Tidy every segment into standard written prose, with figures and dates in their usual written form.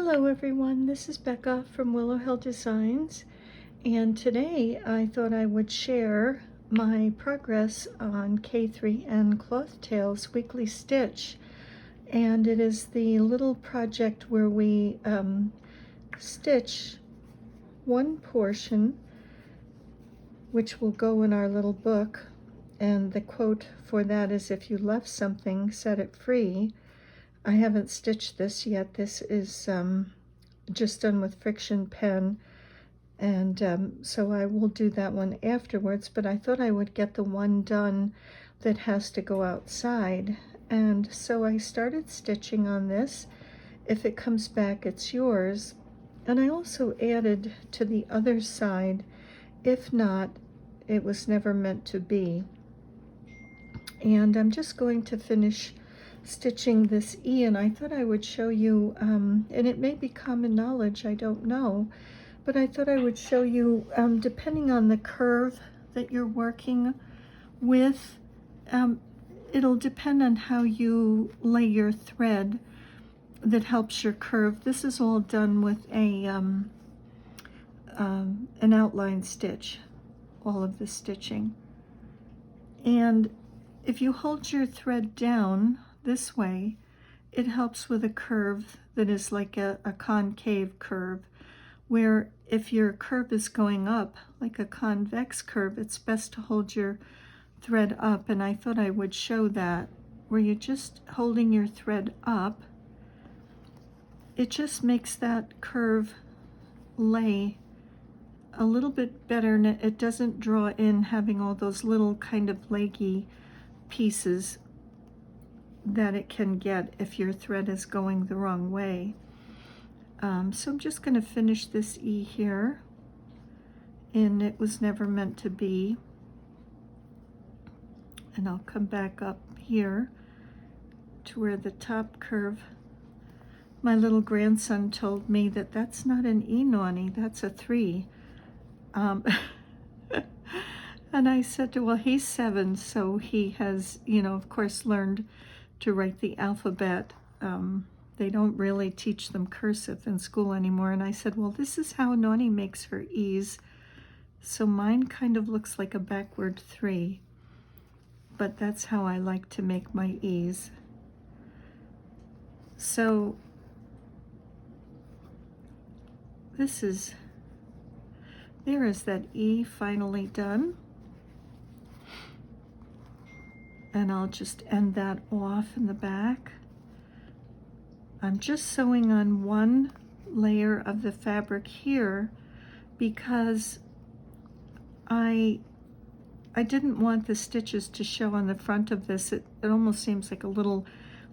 Hello everyone, this is Becca from Willow Hill Designs, and today I thought I would share my progress on K3n Clothtales Weekly Stitch. And it is the little project where we stitch one portion, which will go in our little book, and the quote for that is, "If you left something, set it free." I haven't stitched this yet. This is just done with friction pen, and so I will do that one afterwards, but I thought I would get the one done that has to go outside. And so I started stitching on this. If it comes back, it's yours. And I also added to the other side, "If not, it was never meant to be." And I'm just going to finish stitching this E, and I thought I would show you, and it may be common knowledge, I don't know, but I thought I would show you, depending on the curve that you're working with, it'll depend on how you lay your thread that helps your curve. This is all done with a an outline stitch, all of the stitching. And if you hold your thread down this way, it helps with a curve that is like a concave curve, where if your curve is going up like a convex curve, it's best to hold your thread up. And I thought I would show that, where you're just holding your thread up. It just makes that curve lay a little bit better, and it doesn't draw in having all those little kind of leggy pieces that it can get if your thread is going the wrong way. So I'm just going to finish this E here, and "It was never meant to be." And I'll come back up here to where the top curve, my little grandson told me that that's not an E, Nonny, that's a 3. And I said, well, he's 7, so he has, of course, learned to write the alphabet. They don't really teach them cursive in school anymore. And I said, well, this is how Nonny makes her E's. So mine kind of looks like a backward 3, but that's how I like to make my E's. So there is that E finally done. And I'll just end that off in the back. I'm just sewing on one layer of the fabric here because I didn't want the stitches to show on the front of this. It almost seems like a little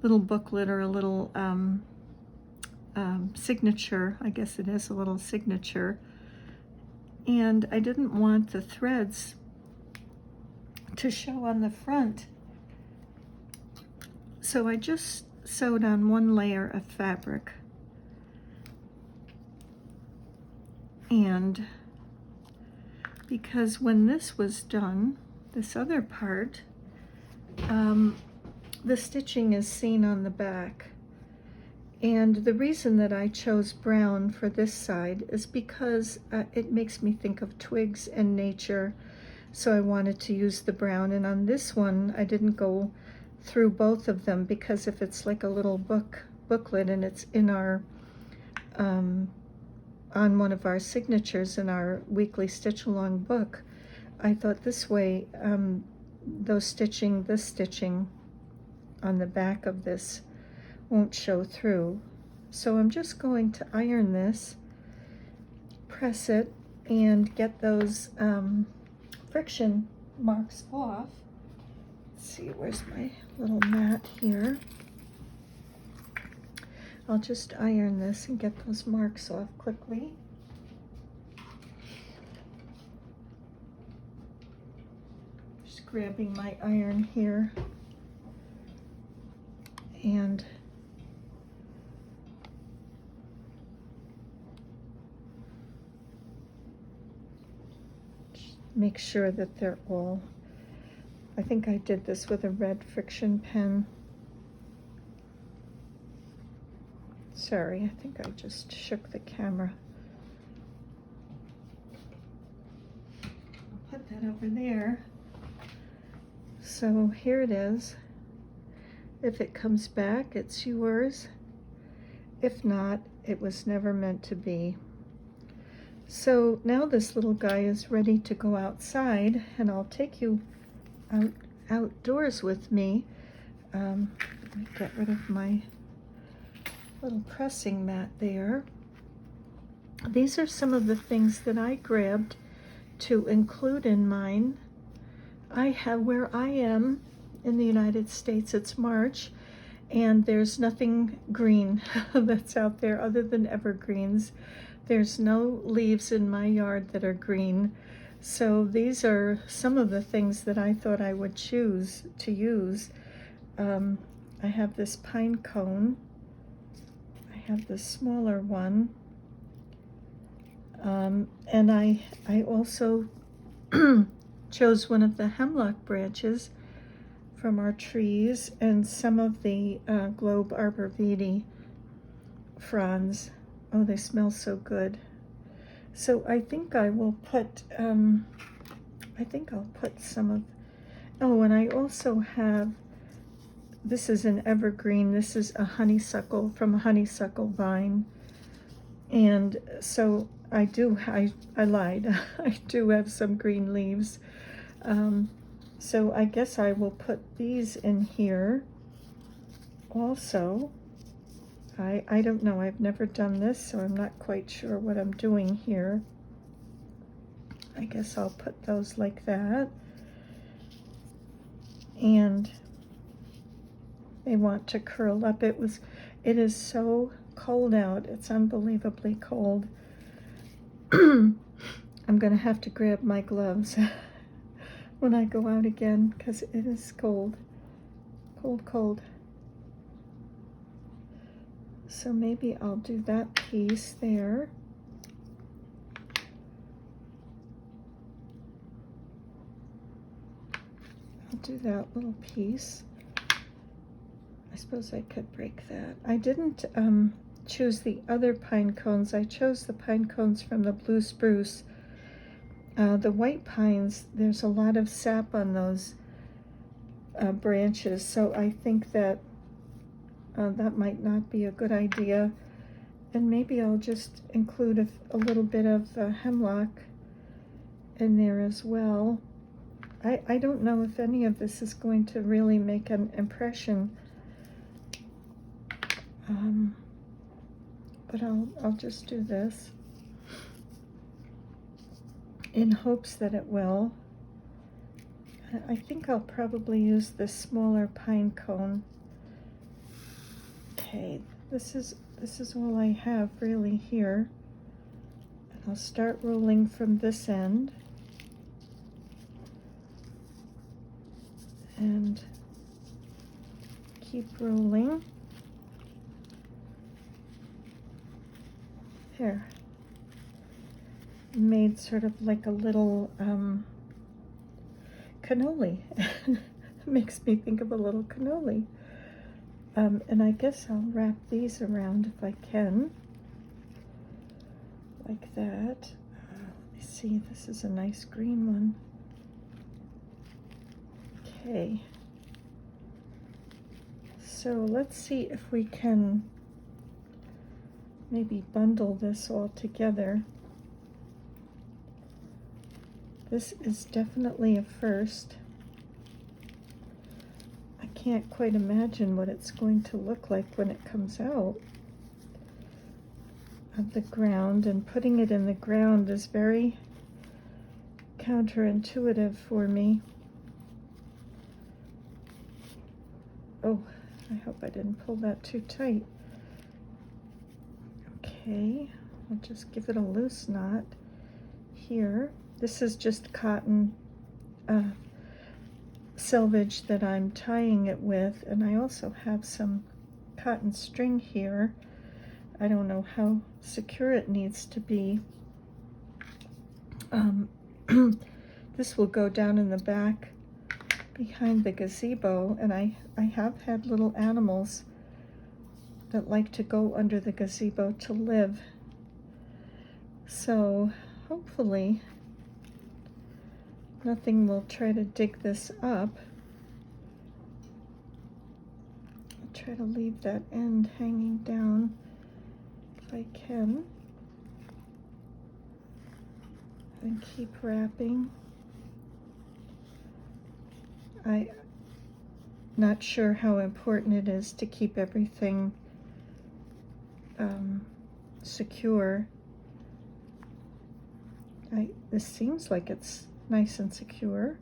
booklet or a little signature. I guess it is a little signature. And I didn't want the threads to show on the front. So I just sewed on one layer of fabric. And because when this was done, this other part, the stitching is seen on the back. And the reason that I chose brown for this side is because it makes me think of twigs and nature. So I wanted to use the brown. And on this one, I didn't go through both of them, because if it's like a little booklet and it's in our on one of our signatures in our weekly stitch along book, I thought this way this stitching on the back of this won't show through. So I'm just going to iron this, press it, and get those friction marks off. Let's see, where's my little mat here? I'll just iron this and get those marks off quickly. Just grabbing my iron here, and just make sure that they're all, I think I did this with a red friction pen. sorry, I think I just shook the camera. I'll put that over there. So here it is. If it comes back, it's yours. If not, it was never meant to be. So now this little guy is ready to go outside, and I'll take you outdoors with me. Let me get rid of my little pressing mat there. These are some of the things that I grabbed to include in mine. I have, where I am in the United States, it's March, and there's nothing green that's out there other than evergreens. There's no leaves in my yard that are green. So these are some of the things that I thought I would choose to use. I have this pine cone. I have the smaller one. And I also chose one of the hemlock branches from our trees and some of the Globe arborvitae fronds. Oh, they smell so good. So I think I will put, I think I'll put some of, oh, and I also have, this is an evergreen. This is a honeysuckle from a honeysuckle vine. And so I lied. I do have some green leaves. So I guess I will put these in here also. I don't know, I've never done this, so I'm not quite sure what I'm doing here. I guess I'll put those like that. And they want to curl up. It is so cold out. It's unbelievably cold. I'm gonna have to grab my gloves when I go out again, because it is cold. Cold. So maybe I'll do that piece there. I'll do that little piece. I suppose I could break that. I didn't choose the other pine cones. I chose the pine cones from the blue spruce. The white pines, there's a lot of sap on those branches, so I think that that might not be a good idea. And maybe I'll just include a little bit of hemlock in there as well. I don't know if any of this is going to really make an impression, but I'll just do this in hopes that it will. I think I'll probably use this smaller pine cone. Okay, this is all I have really here. And I'll start rolling from this end. And keep rolling. There. Made sort of like a little cannoli. Makes me think of a little cannoli. And I guess I'll wrap these around if I can, like that. Let me see, this is a nice green one. Okay, so let's see if we can maybe bundle this all together. This is definitely a first. I can't quite imagine what it's going to look like when it comes out of the ground, and putting it in the ground is very counterintuitive for me. Oh, I hope I didn't pull that too tight. Okay, I'll just give it a loose knot here. This is just cotton selvage that I'm tying it with, and I also have some cotton string here. I don't know how secure it needs to be. This will go down in the back behind the gazebo, and I have had little animals that like to go under the gazebo to live. So hopefully nothing will try to dig this up. I'll try to leave that end hanging down if I can, and keep wrapping. I'm not sure how important it is to keep everything secure. This seems like it's nice and secure.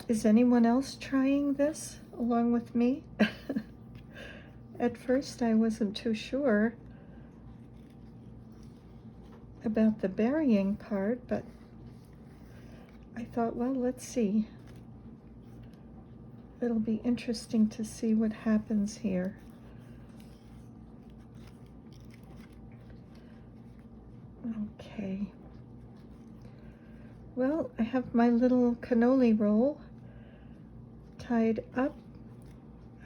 Is anyone else trying this along with me? At first I wasn't too sure about the burying part, but I thought, well, let's see. It'll be interesting to see what happens here. Okay. Well, I have my little cannoli roll tied up.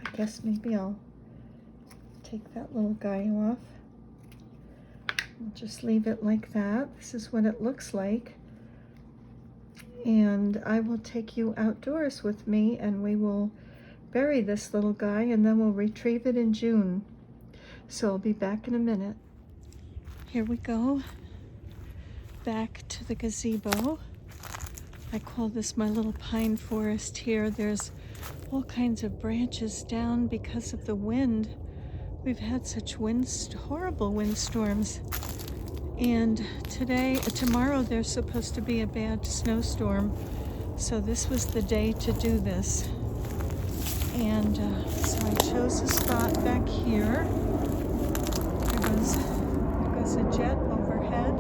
I guess maybe I'll take that little guy off. I'll just leave it like that. This is what it looks like. And I will take you outdoors with me, and we will bury this little guy, and then we'll retrieve it in June. So I'll be back in a minute. Here we go. Back to the gazebo. I call this my little pine forest here. There's all kinds of branches down because of the wind. We've had such horrible windstorms. And tomorrow there's supposed to be a bad snowstorm. So this was the day to do this. And so I chose a spot back here. There goes a jet overhead.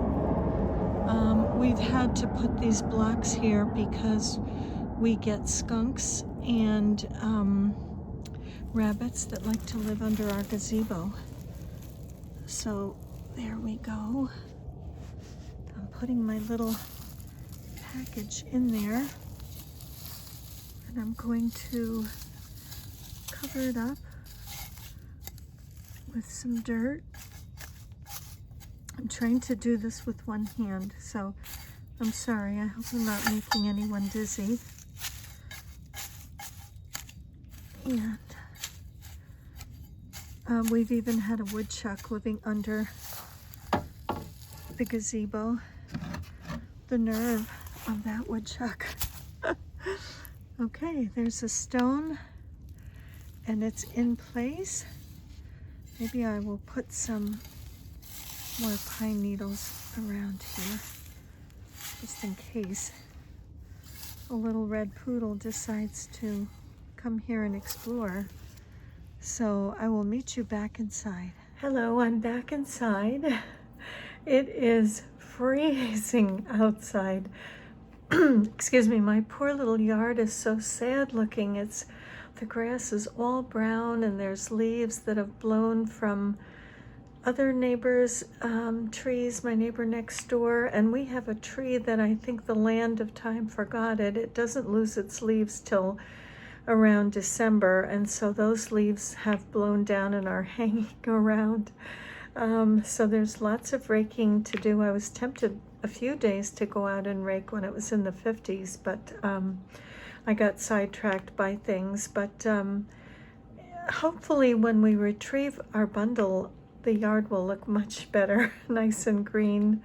We've had to put these blocks here because we get skunks and rabbits that like to live under our gazebo. So there we go. I'm putting my little package in there, and I'm going to cover it up with some dirt. I'm trying to do this with one hand, so I'm sorry. I hope I'm not making anyone dizzy. And we've even had a woodchuck living under the gazebo. The nerve of that woodchuck. Okay, there's a stone, and it's in place. Maybe I will put some more pine needles around here, just in case a little red poodle decides to come here and explore. So I will meet you back inside. Hello, I'm back inside. It is freezing outside. Excuse me, my poor little yard is so sad looking. The grass is all brown, and there's leaves that have blown from other neighbors' trees, my neighbor next door, and we have a tree that I think the land of time forgot it. It doesn't lose its leaves till around December, and so those leaves have blown down and are hanging around. So there's lots of raking to do. I was tempted a few days to go out and rake when it was in the 50s, but I got sidetracked by things. But hopefully when we retrieve our bundle, the yard will look much better, nice and green.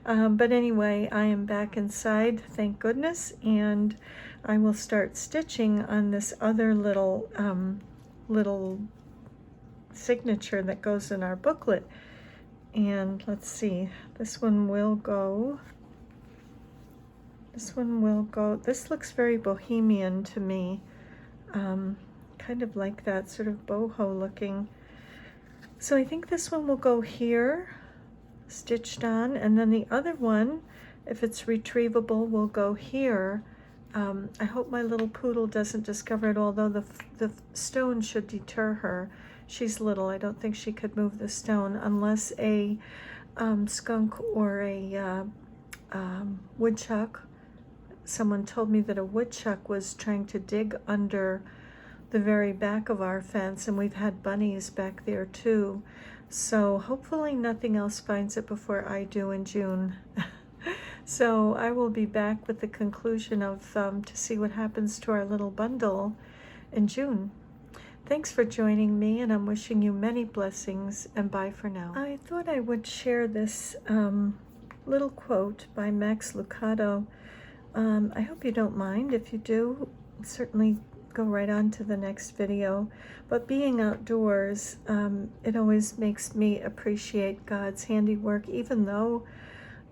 But anyway, I am back inside, thank goodness, and I will start stitching on this other little signature that goes in our booklet. And let's see, this will go. This looks very bohemian to me, kind of like that sort of boho looking. So I think this one will go here, stitched on, and then the other one, if it's retrievable, will go here. I hope my little poodle doesn't discover it, although the stone should deter her. She's little. I don't think she could move the stone unless a skunk or a woodchuck. Someone told me that a woodchuck was trying to dig under the very back of our fence, and we've had bunnies back there too. So hopefully nothing else finds it before I do in June. So I will be back with the conclusion of to see what happens to our little bundle in June. Thanks for joining me, and I'm wishing you many blessings, and bye for now. I thought I would share this little quote by Max Lucado. I hope you don't mind. If you do, certainly go right on to the next video. But being outdoors, it always makes me appreciate God's handiwork, even though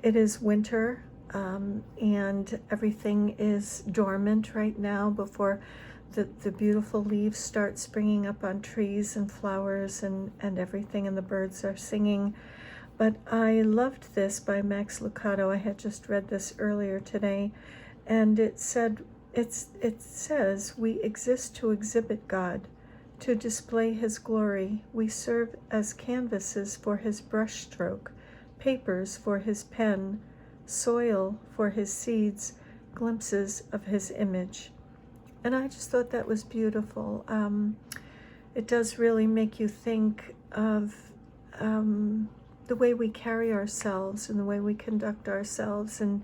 it is winter and everything is dormant right now before the beautiful leaves start springing up on trees and flowers and everything, and the birds are singing. But I loved this by Max Lucado. I had just read this earlier today, and it says, we exist to exhibit God, to display his glory. We serve as canvases for his brushstroke, papers for his pen, soil for his seeds, glimpses of his image. And I just thought that was beautiful. It does really make you think of the way we carry ourselves and the way we conduct ourselves, and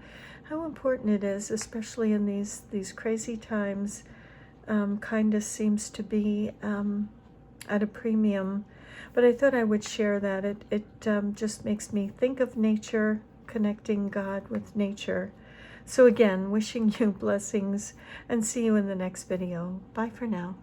how important it is, especially in these crazy times. Kindness seems to be at a premium. But I thought I would share that. It just makes me think of nature, connecting God with nature. So again, wishing you blessings, and see you in the next video. Bye for now.